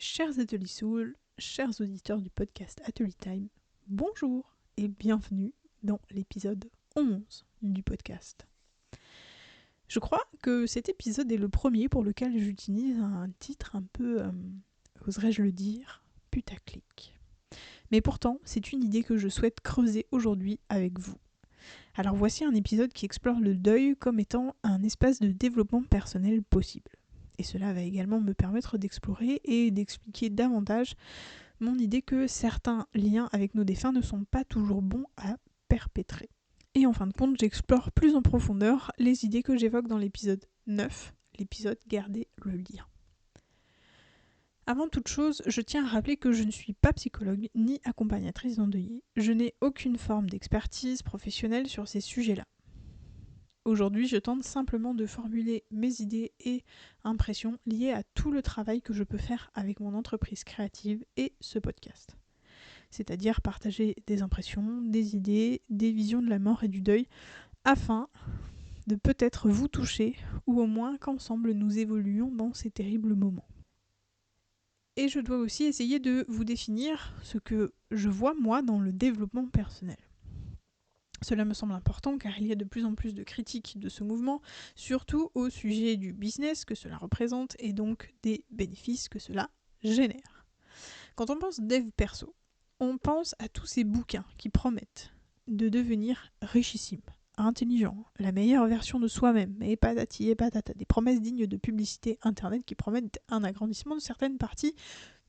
Chers Atelier Soul, chers auditeurs du podcast Atelier Time, bonjour et bienvenue dans l'épisode 11 du podcast. Je crois que cet épisode est le premier pour lequel j'utilise un titre un peu, oserais-je le dire, putaclic. Mais pourtant, c'est une idée que je souhaite creuser aujourd'hui avec vous. Alors voici un épisode qui explore le deuil comme étant un espace de développement personnel possible. Et cela va également me permettre d'explorer et d'expliquer davantage mon idée que certains liens avec nos défunts ne sont pas toujours bons à perpétrer. Et en fin de compte, j'explore plus en profondeur les idées que j'évoque dans l'épisode 9, l'épisode Garder le lien. Avant toute chose, je tiens à rappeler que je ne suis pas psychologue ni accompagnatrice d'endeuillés. Je n'ai aucune forme d'expertise professionnelle sur ces sujets-là. Aujourd'hui, je tente simplement de formuler mes idées et impressions liées à tout le travail que je peux faire avec mon entreprise créative et ce podcast. C'est-à-dire partager des impressions, des idées, des visions de la mort et du deuil, afin de peut-être vous toucher, ou au moins qu'ensemble nous évoluions dans ces terribles moments. Et je dois aussi essayer de vous définir ce que je vois moi dans le développement personnel. Cela me semble important car il y a de plus en plus de critiques de ce mouvement, surtout au sujet du business que cela représente et donc des bénéfices que cela génère. Quand on pense dev perso, on pense à tous ces bouquins qui promettent de devenir richissime, intelligent, la meilleure version de soi-même, et patati et patata, des promesses dignes de publicité internet qui promettent un agrandissement de certaines parties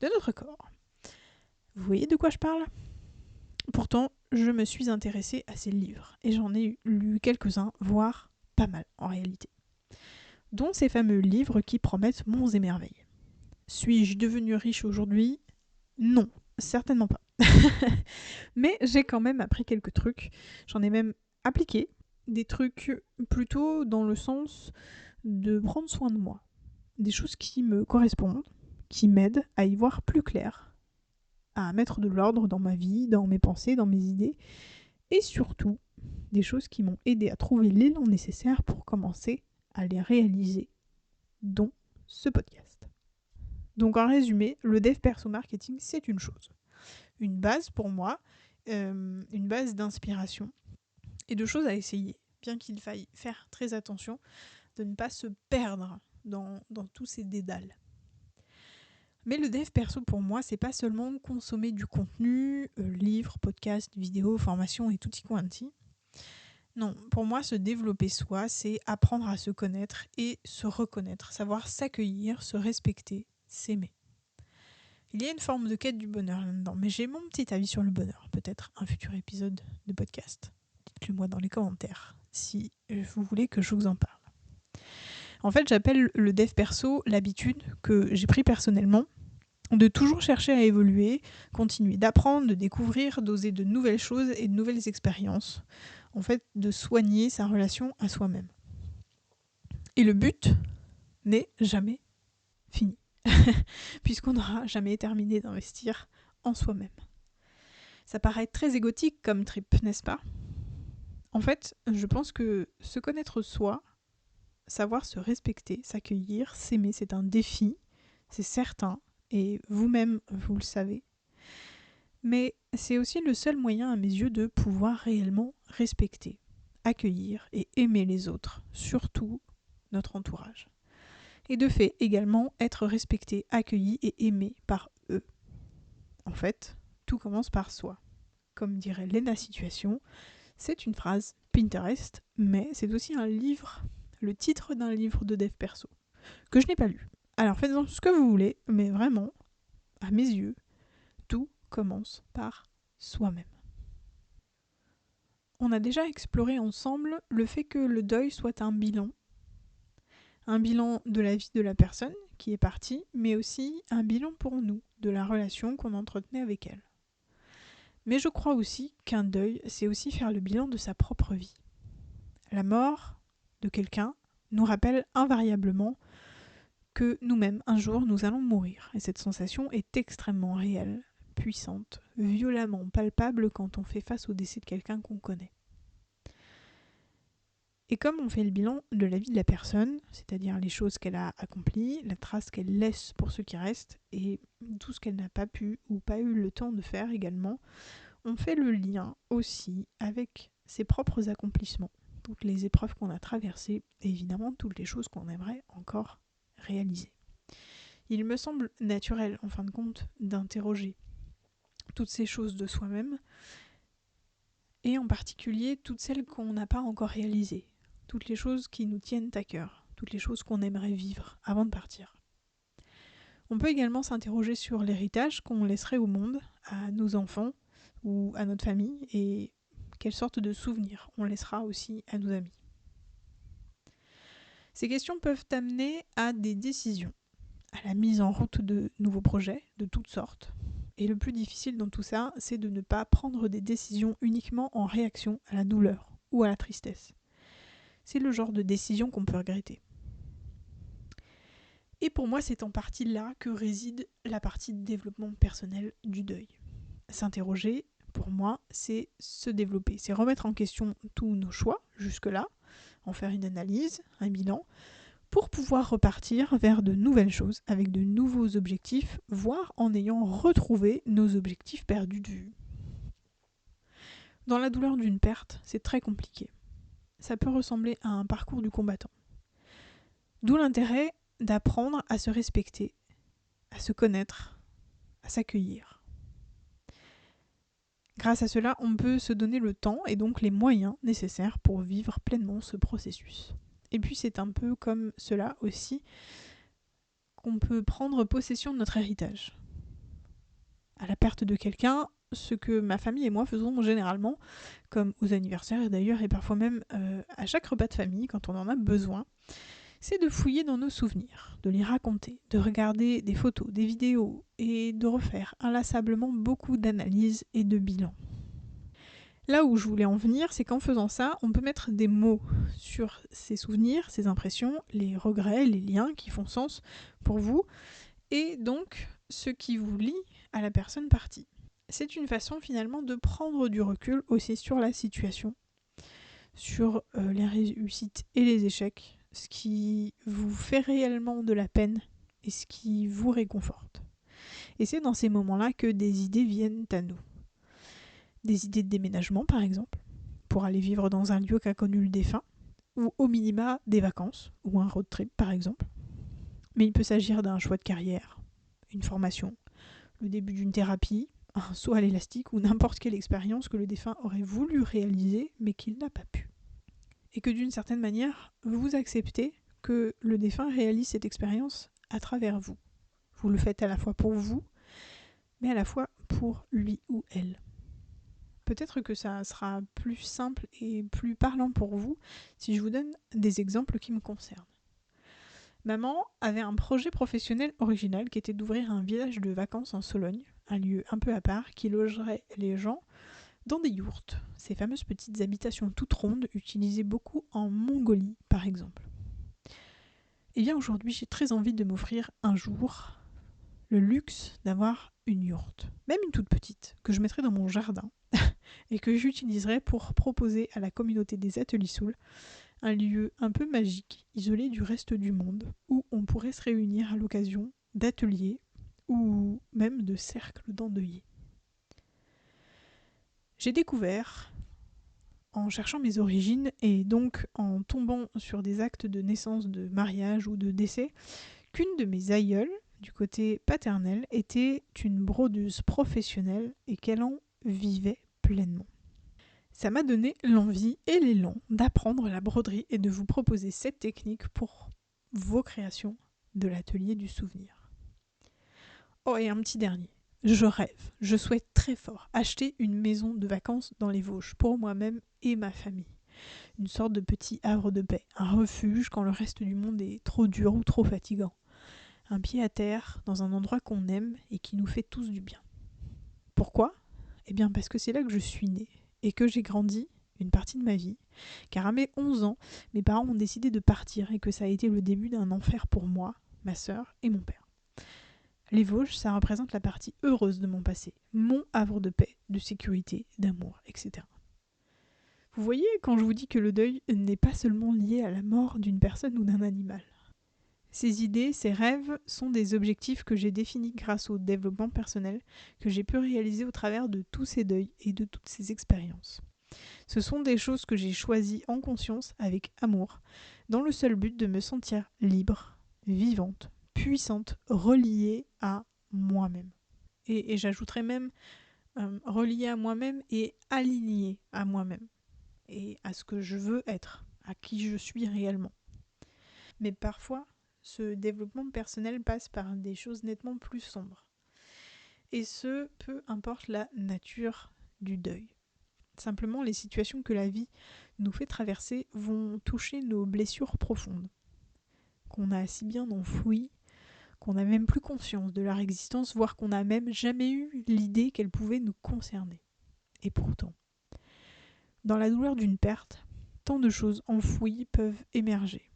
de notre corps. Vous voyez de quoi je parle ? Pourtant, je me suis intéressée à ces livres, et j'en ai lu quelques-uns, voire pas mal en réalité. Dont ces fameux livres qui promettent monts et merveilles. Suis-je devenue riche aujourd'hui ? Non, certainement pas. Mais j'ai quand même appris quelques trucs, j'en ai même appliqué, des trucs plutôt dans le sens de prendre soin de moi. Des choses qui me correspondent, qui m'aident à y voir plus clair, à mettre de l'ordre dans ma vie, dans mes pensées, dans mes idées, et surtout des choses qui m'ont aidé à trouver l'élan nécessaire pour commencer à les réaliser, dont ce podcast. Donc en résumé, le dev perso marketing, c'est une chose. Une base pour moi, une base d'inspiration et de choses à essayer, bien qu'il faille faire très attention de ne pas se perdre dans tous ces dédales. Mais le dev perso pour moi, c'est pas seulement consommer du contenu, livres, podcasts, vidéos, formations et tutti quanti. Non, pour moi, se développer soi, c'est apprendre à se connaître et se reconnaître, savoir s'accueillir, se respecter, s'aimer. Il y a une forme de quête du bonheur là-dedans, mais j'ai mon petit avis sur le bonheur, peut-être un futur épisode de podcast. Dites-le moi dans les commentaires si vous voulez que je vous en parle. En fait, j'appelle le dev perso l'habitude que j'ai pris personnellement de toujours chercher à évoluer, continuer d'apprendre, de découvrir, d'oser de nouvelles choses et de nouvelles expériences. En fait, de soigner sa relation à soi-même. Et le but n'est jamais fini, puisqu'on n'aura jamais terminé d'investir en soi-même. Ça paraît très égotique comme trip, n'est-ce pas ? En fait, je pense que se connaître soi, savoir se respecter, s'accueillir, s'aimer, c'est un défi, c'est certain, et vous-même, vous le savez. Mais c'est aussi le seul moyen à mes yeux de pouvoir réellement respecter, accueillir et aimer les autres, surtout notre entourage. Et de fait également être respecté, accueilli et aimé par eux. En fait, tout commence par soi. Comme dirait Lena Situation, c'est une phrase Pinterest, mais c'est aussi un livre, le titre d'un livre de dev perso, que je n'ai pas lu. Alors faites-en ce que vous voulez, mais vraiment, à mes yeux, tout commence par soi-même. On a déjà exploré ensemble le fait que le deuil soit un bilan de la vie de la personne qui est partie, mais aussi un bilan pour nous, de la relation qu'on entretenait avec elle. Mais je crois aussi qu'un deuil, c'est aussi faire le bilan de sa propre vie. La mort de quelqu'un nous rappelle invariablement que nous-mêmes, un jour, nous allons mourir. Et cette sensation est extrêmement réelle, puissante, violemment palpable quand on fait face au décès de quelqu'un qu'on connaît. Et comme on fait le bilan de la vie de la personne, c'est-à-dire les choses qu'elle a accomplies, la trace qu'elle laisse pour ceux qui restent, et tout ce qu'elle n'a pas pu ou pas eu le temps de faire également, on fait le lien aussi avec ses propres accomplissements, toutes les épreuves qu'on a traversées, et évidemment toutes les choses qu'on aimerait encore réaliser. Il me semble naturel, en fin de compte, d'interroger toutes ces choses de soi-même, et en particulier toutes celles qu'on n'a pas encore réalisées, toutes les choses qui nous tiennent à cœur, toutes les choses qu'on aimerait vivre avant de partir. On peut également s'interroger sur l'héritage qu'on laisserait au monde, à nos enfants ou à notre famille, et quelle sorte de souvenirs on laissera aussi à nos amis. Ces questions peuvent amener à des décisions, à la mise en route de nouveaux projets de toutes sortes. Et le plus difficile dans tout ça, c'est de ne pas prendre des décisions uniquement en réaction à la douleur ou à la tristesse. C'est le genre de décision qu'on peut regretter. Et pour moi, c'est en partie là que réside la partie de développement personnel du deuil. S'interroger, pour moi, c'est se développer, c'est remettre en question tous nos choix jusque-là, en faire une analyse, un bilan, pour pouvoir repartir vers de nouvelles choses, avec de nouveaux objectifs, voire en ayant retrouvé nos objectifs perdus de vue. Dans la douleur d'une perte, c'est très compliqué. Ça peut ressembler à un parcours du combattant. D'où l'intérêt d'apprendre à se respecter, à se connaître, à s'accueillir. Grâce à cela, on peut se donner le temps et donc les moyens nécessaires pour vivre pleinement ce processus. Et puis c'est un peu comme cela aussi qu'on peut prendre possession de notre héritage. À la perte de quelqu'un, ce que ma famille et moi faisons généralement, comme aux anniversaires d'ailleurs, et parfois même à chaque repas de famille quand on en a besoin, c'est de fouiller dans nos souvenirs, de les raconter, de regarder des photos, des vidéos et de refaire inlassablement beaucoup d'analyses et de bilans. Là où je voulais en venir, c'est qu'en faisant ça, on peut mettre des mots sur ces souvenirs, ces impressions, les regrets, les liens qui font sens pour vous, et donc ce qui vous lie à la personne partie. C'est une façon finalement de prendre du recul aussi sur la situation, sur les réussites et les échecs, ce qui vous fait réellement de la peine et ce qui vous réconforte. Et c'est dans ces moments-là que des idées viennent à nous. Des idées de déménagement par exemple, pour aller vivre dans un lieu qu'a connu le défunt, ou au minima des vacances, ou un road trip par exemple. Mais il peut s'agir d'un choix de carrière, une formation, le début d'une thérapie, un saut à l'élastique ou n'importe quelle expérience que le défunt aurait voulu réaliser mais qu'il n'a pas pu. Et que d'une certaine manière, vous acceptez que le défunt réalise cette expérience à travers vous. Vous le faites à la fois pour vous, mais à la fois pour lui ou elle. Peut-être que ça sera plus simple et plus parlant pour vous si je vous donne des exemples qui me concernent. Maman avait un projet professionnel original qui était d'ouvrir un village de vacances en Sologne, un lieu un peu à part qui logerait les gens dans des yourtes, ces fameuses petites habitations toutes rondes utilisées beaucoup en Mongolie par exemple. Et bien aujourd'hui j'ai très envie de m'offrir un jour le luxe d'avoir une yourte, même une toute petite, que je mettrai dans mon jardin et que j'utiliserai pour proposer à la communauté des ateliers Soul un lieu un peu magique, isolé du reste du monde, où on pourrait se réunir à l'occasion d'ateliers ou même de cercles d'endeuillés. J'ai découvert, en cherchant mes origines et donc en tombant sur des actes de naissance, de mariage ou de décès, qu'une de mes aïeules, du côté paternel, était une brodeuse professionnelle et qu'elle en vivait pleinement. Ça m'a donné l'envie et l'élan d'apprendre la broderie et de vous proposer cette technique pour vos créations de l'atelier du souvenir. Oh, et un petit dernier. Je rêve, je souhaite très fort acheter une maison de vacances dans les Vosges pour moi-même et ma famille. Une sorte de petit havre de paix, un refuge quand le reste du monde est trop dur ou trop fatigant. Un pied à terre dans un endroit qu'on aime et qui nous fait tous du bien. Pourquoi ? Eh bien parce que c'est là que je suis née et que j'ai grandi une partie de ma vie, car à mes 11 ans, mes parents ont décidé de partir et que ça a été le début d'un enfer pour moi, ma sœur et mon père. Les Vosges, ça représente la partie heureuse de mon passé, mon havre de paix, de sécurité, d'amour, etc. Vous voyez quand je vous dis que le deuil n'est pas seulement lié à la mort d'une personne ou d'un animal. Ces idées, ces rêves sont des objectifs que j'ai définis grâce au développement personnel que j'ai pu réaliser au travers de tous ces deuils et de toutes ces expériences. Ce sont des choses que j'ai choisies en conscience, avec amour, dans le seul but de me sentir libre, vivante, puissante, reliée à moi-même. Et j'ajouterais même reliée à moi-même et alignée à moi-même et à ce que je veux être, à qui je suis réellement. Mais parfois, ce développement personnel passe par des choses nettement plus sombres. Et ce, peu importe la nature du deuil. Simplement, les situations que la vie nous fait traverser vont toucher nos blessures profondes, qu'on a si bien enfouies, qu'on n'a même plus conscience de leur existence, voire qu'on n'a même jamais eu l'idée qu'elles pouvaient nous concerner. Et pourtant, dans la douleur d'une perte, tant de choses enfouies peuvent émerger.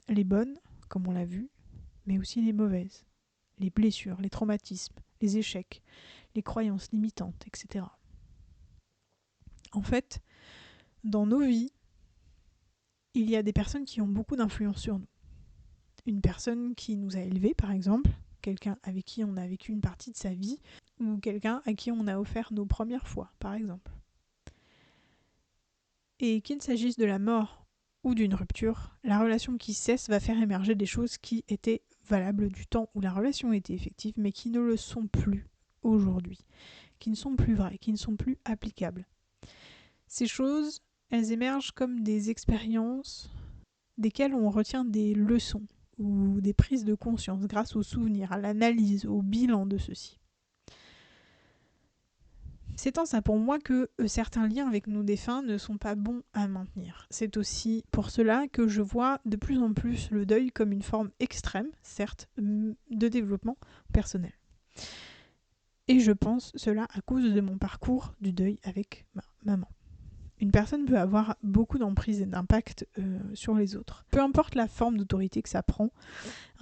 Les bonnes, comme on l'a vu, mais aussi les mauvaises. Les blessures, les traumatismes, les échecs, les croyances limitantes, etc. En fait, dans nos vies, il y a des personnes qui ont beaucoup d'influence sur nous. Une personne qui nous a élevés, par exemple, quelqu'un avec qui on a vécu une partie de sa vie, ou quelqu'un à qui on a offert nos premières fois, par exemple. Et qu'il s'agisse de la mort ou d'une rupture, la relation qui cesse va faire émerger des choses qui étaient valables du temps où la relation était effective, mais qui ne le sont plus aujourd'hui, qui ne sont plus vraies, qui ne sont plus applicables. Ces choses, elles émergent comme des expériences desquelles on retient des leçons ou des prises de conscience grâce aux souvenirs, à l'analyse, au bilan de ceux-ci. C'est en ça pour moi que certains liens avec nos défunts ne sont pas bons à maintenir. C'est aussi pour cela que je vois de plus en plus le deuil comme une forme extrême, certes, de développement personnel. Et je pense cela à cause de mon parcours du deuil avec ma maman. Une personne peut avoir beaucoup d'emprise et d'impact sur les autres. Peu importe la forme d'autorité que ça prend,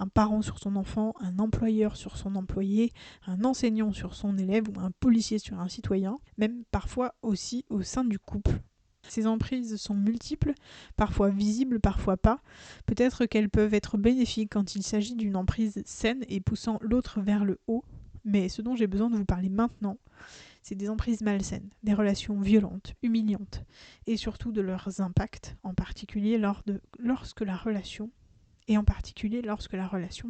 un parent sur son enfant, un employeur sur son employé, un enseignant sur son élève ou un policier sur un citoyen, même parfois aussi au sein du couple. Ces emprises sont multiples, parfois visibles, parfois pas. Peut-être qu'elles peuvent être bénéfiques quand il s'agit d'une emprise saine et poussant l'autre vers le haut, mais ce dont j'ai besoin de vous parler maintenant, c'est des emprises malsaines, des relations violentes, humiliantes, et surtout de leurs impacts, en particulier lorsque la relation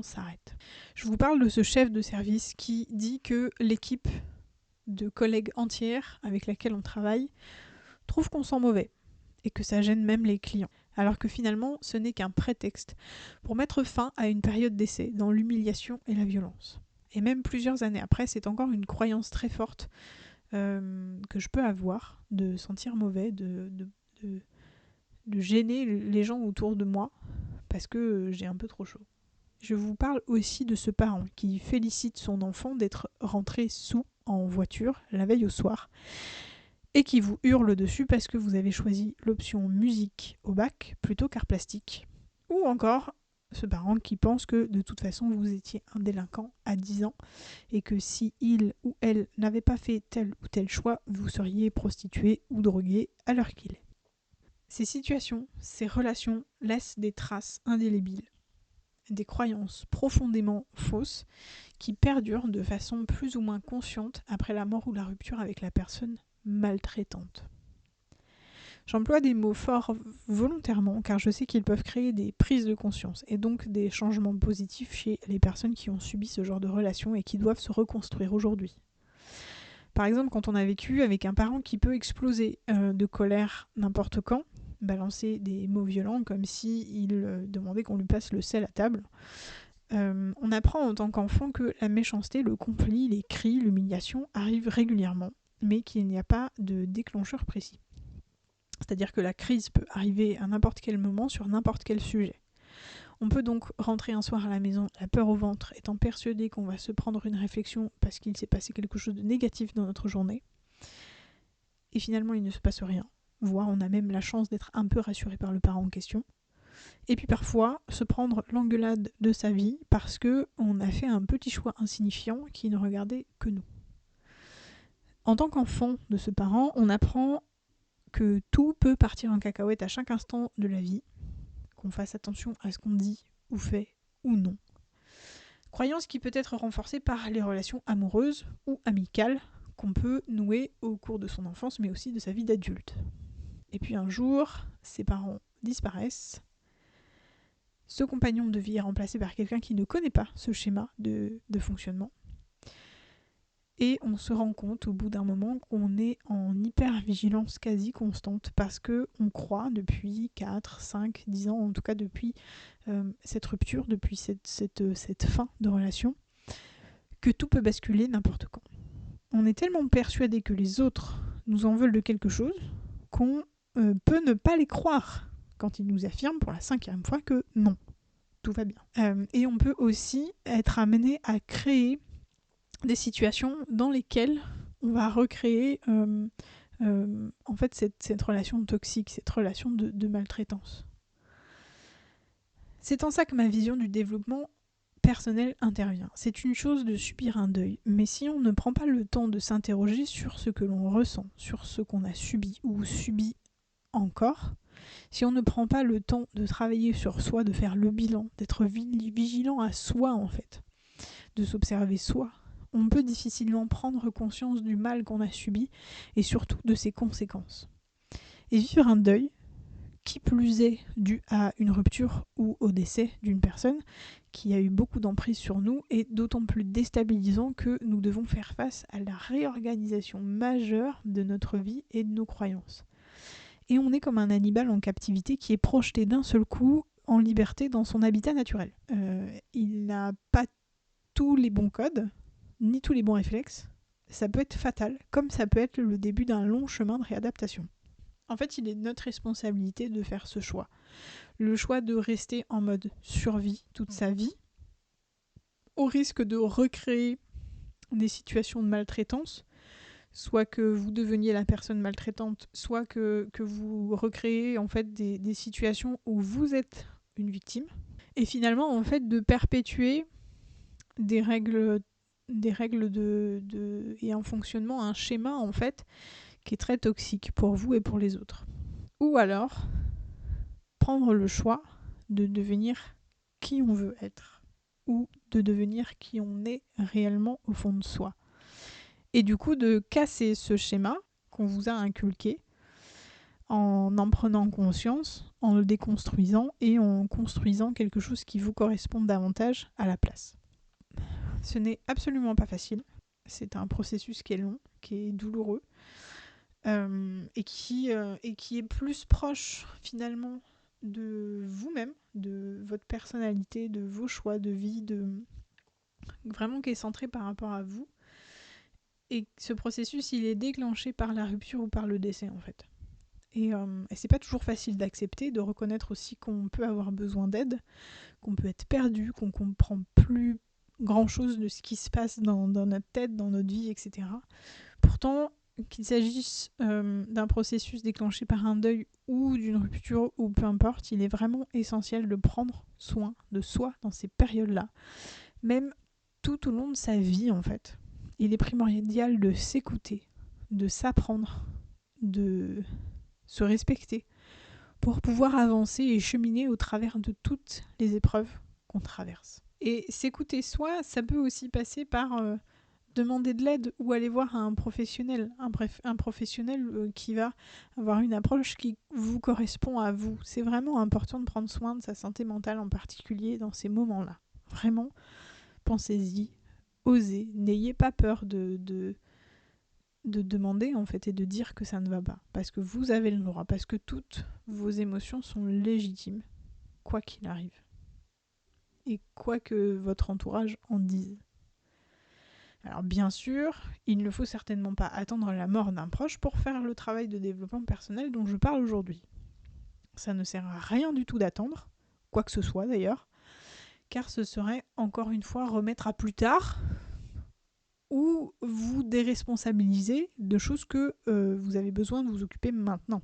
s'arrête. Je vous parle de ce chef de service qui dit que l'équipe de collègues entière avec laquelle on travaille trouve qu'on sent mauvais, et que ça gêne même les clients. Alors que finalement, ce n'est qu'un prétexte pour mettre fin à une période d'essai dans l'humiliation et la violence. Et même plusieurs années après, c'est encore une croyance très forte que je peux avoir, de sentir mauvais, de gêner les gens autour de moi parce que j'ai un peu trop chaud. Je vous parle aussi de ce parent qui félicite son enfant d'être rentré saoul en voiture la veille au soir et qui vous hurle dessus parce que vous avez choisi l'option musique au bac plutôt qu'art plastique. Ou encore ce parent qui pense que de toute façon vous étiez un délinquant à 10 ans et que si il ou elle n'avait pas fait tel ou tel choix, vous seriez prostitué ou drogué à l'heure qu'il est. Ces situations, ces relations laissent des traces indélébiles, des croyances profondément fausses qui perdurent de façon plus ou moins consciente après la mort ou la rupture avec la personne maltraitante. J'emploie des mots forts volontairement car je sais qu'ils peuvent créer des prises de conscience et donc des changements positifs chez les personnes qui ont subi ce genre de relation et qui doivent se reconstruire aujourd'hui. Par exemple, quand on a vécu avec un parent qui peut exploser de colère n'importe quand, balancer des mots violents comme s'il demandait qu'on lui passe le sel à table, on apprend en tant qu'enfant que la méchanceté, le conflit, les cris, l'humiliation arrivent régulièrement, mais qu'il n'y a pas de déclencheur précis. C'est-à-dire que la crise peut arriver à n'importe quel moment sur n'importe quel sujet. On peut donc rentrer un soir à la maison, la peur au ventre, étant persuadé qu'on va se prendre une réflexion parce qu'il s'est passé quelque chose de négatif dans notre journée. Et finalement, il ne se passe rien. Voire on a même la chance d'être un peu rassuré par le parent en question. Et puis parfois, se prendre l'engueulade de sa vie parce qu'on a fait un petit choix insignifiant qui ne regardait que nous. En tant qu'enfant de ce parent, on apprend que tout peut partir en cacahuète à chaque instant de la vie, qu'on fasse attention à ce qu'on dit ou fait ou non. Croyance qui peut être renforcée par les relations amoureuses ou amicales qu'on peut nouer au cours de son enfance, mais aussi de sa vie d'adulte. Et puis un jour, ses parents disparaissent. Ce compagnon de vie est remplacé par quelqu'un qui ne connaît pas ce schéma de fonctionnement. Et on se rend compte au bout d'un moment qu'on est en hyper-vigilance quasi constante parce qu'on croit depuis 4, 5, 10 ans, en tout cas depuis cette rupture, depuis cette fin de relation, que tout peut basculer n'importe quand. On est tellement persuadé que les autres nous en veulent de quelque chose qu'on peut ne pas les croire quand ils nous affirment pour la 5e fois que non, tout va bien. Et on peut aussi être amené à créer des situations dans lesquelles on va recréer en fait cette relation toxique, cette relation de maltraitance. C'est en ça que ma vision du développement personnel intervient. C'est une chose de subir un deuil, mais si on ne prend pas le temps de s'interroger sur ce que l'on ressent, sur ce qu'on a subi ou subit encore, si on ne prend pas le temps de travailler sur soi, de faire le bilan, d'être vigilant à soi en fait, de s'observer soi, on peut difficilement prendre conscience du mal qu'on a subi et surtout de ses conséquences. Et vivre un deuil, qui plus est dû à une rupture ou au décès d'une personne qui a eu beaucoup d'emprise sur nous, est d'autant plus déstabilisant que nous devons faire face à la réorganisation majeure de notre vie et de nos croyances. Et on est comme un animal en captivité qui est projeté d'un seul coup en liberté dans son habitat naturel. Il n'a pas tous les bons codes, ni tous les bons réflexes. Ça peut être fatal, comme ça peut être le début d'un long chemin de réadaptation. En fait, il est de notre responsabilité de faire ce choix. Le choix de rester en mode survie toute sa vie, au risque de recréer des situations de maltraitance, soit que vous deveniez la personne maltraitante, soit que vous recréez en fait des situations où vous êtes une victime, et finalement en fait de perpétuer des règles et un fonctionnement, un schéma en fait qui est très toxique pour vous et pour les autres. Ou alors prendre le choix de devenir qui on veut être ou de devenir qui on est réellement au fond de soi. Et du coup de casser ce schéma qu'on vous a inculqué en prenant conscience, en le déconstruisant et en construisant quelque chose qui vous corresponde davantage à la place. Ce n'est absolument pas facile. C'est un processus qui est long, qui est douloureux et qui est plus proche finalement de vous-même, de votre personnalité, de vos choix de vie, vraiment qui est centré par rapport à vous. Et ce processus, il est déclenché par la rupture ou par le décès en fait. Et c'est pas toujours facile d'accepter, de reconnaître aussi qu'on peut avoir besoin d'aide, qu'on peut être perdu, qu'on comprend plus grand-chose de ce qui se passe dans notre tête, dans notre vie, etc. Pourtant, qu'il s'agisse d'un processus déclenché par un deuil ou d'une rupture ou peu importe, il est vraiment essentiel de prendre soin de soi dans ces périodes-là, même tout au long de sa vie en fait. Il est primordial de s'écouter, de s'apprendre, de se respecter pour pouvoir avancer et cheminer au travers de toutes les épreuves qu'on traverse. Et s'écouter soi, ça peut aussi passer par demander de l'aide ou aller voir un professionnel, un professionnel qui va avoir une approche qui vous correspond à vous. C'est vraiment important de prendre soin de sa santé mentale en particulier dans ces moments-là. Vraiment, pensez-y, osez, n'ayez pas peur de demander en fait et de dire que ça ne va pas. Parce que vous avez le droit, parce que toutes vos émotions sont légitimes, quoi qu'il arrive. Et quoi que votre entourage en dise. Alors bien sûr, il ne faut certainement pas attendre la mort d'un proche pour faire le travail de développement personnel dont je parle aujourd'hui. Ça ne sert à rien du tout d'attendre, quoi que ce soit d'ailleurs, car ce serait encore une fois remettre à plus tard ou vous déresponsabiliser de choses que vous avez besoin de vous occuper maintenant.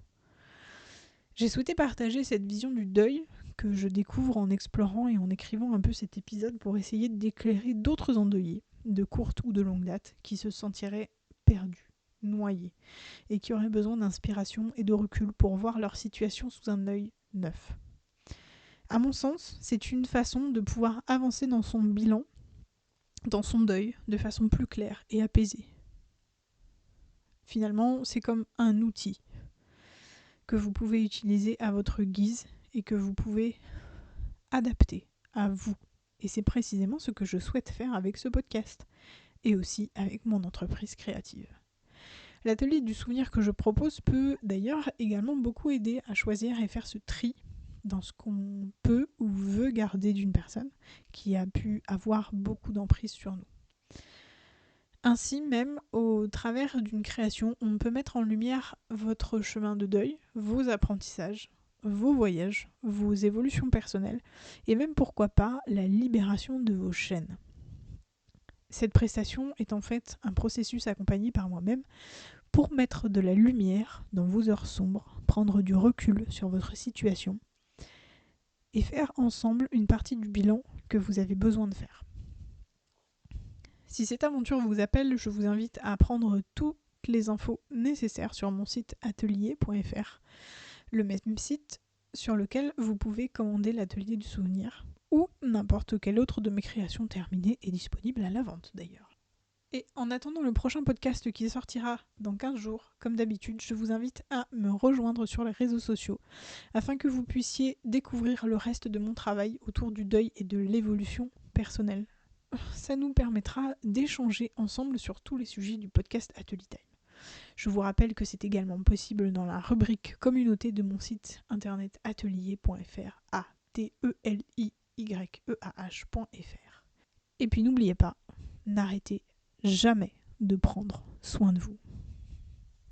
J'ai souhaité partager cette vision du deuil que je découvre en explorant et en écrivant un peu cet épisode pour essayer d'éclairer d'autres endeuillés, de courte ou de longue date, qui se sentiraient perdus, noyés et qui auraient besoin d'inspiration et de recul pour voir leur situation sous un œil neuf. À mon sens, c'est une façon de pouvoir avancer dans son bilan, dans son deuil, de façon plus claire et apaisée. Finalement, c'est comme un outil que vous pouvez utiliser à votre guise et que vous pouvez adapter à vous. Et c'est précisément ce que je souhaite faire avec ce podcast et aussi avec mon entreprise créative. L'atelier du souvenir que je propose peut d'ailleurs également beaucoup aider à choisir et faire ce tri dans ce qu'on peut ou veut garder d'une personne qui a pu avoir beaucoup d'emprise sur nous. Ainsi même, au travers d'une création, on peut mettre en lumière votre chemin de deuil, vos apprentissages, vos voyages, vos évolutions personnelles et même pourquoi pas la libération de vos chaînes. Cette prestation est en fait un processus accompagné par moi-même pour mettre de la lumière dans vos heures sombres, prendre du recul sur votre situation et faire ensemble une partie du bilan que vous avez besoin de faire. Si cette aventure vous appelle, je vous invite à prendre toutes les infos nécessaires sur mon site atelier.fr, le même site sur lequel vous pouvez commander l'atelier du souvenir ou n'importe quelle autre de mes créations terminées et disponible à la vente d'ailleurs. Et en attendant le prochain podcast qui sortira dans 15 jours, comme d'habitude, je vous invite à me rejoindre sur les réseaux sociaux afin que vous puissiez découvrir le reste de mon travail autour du deuil et de l'évolution personnelle. Ça nous permettra d'échanger ensemble sur tous les sujets du podcast Atelier Time. Je vous rappelle que c'est également possible dans la rubrique communauté de mon site internet atelier.fr, ateliyeah.fr. Et puis n'oubliez pas, n'arrêtez jamais de prendre soin de vous.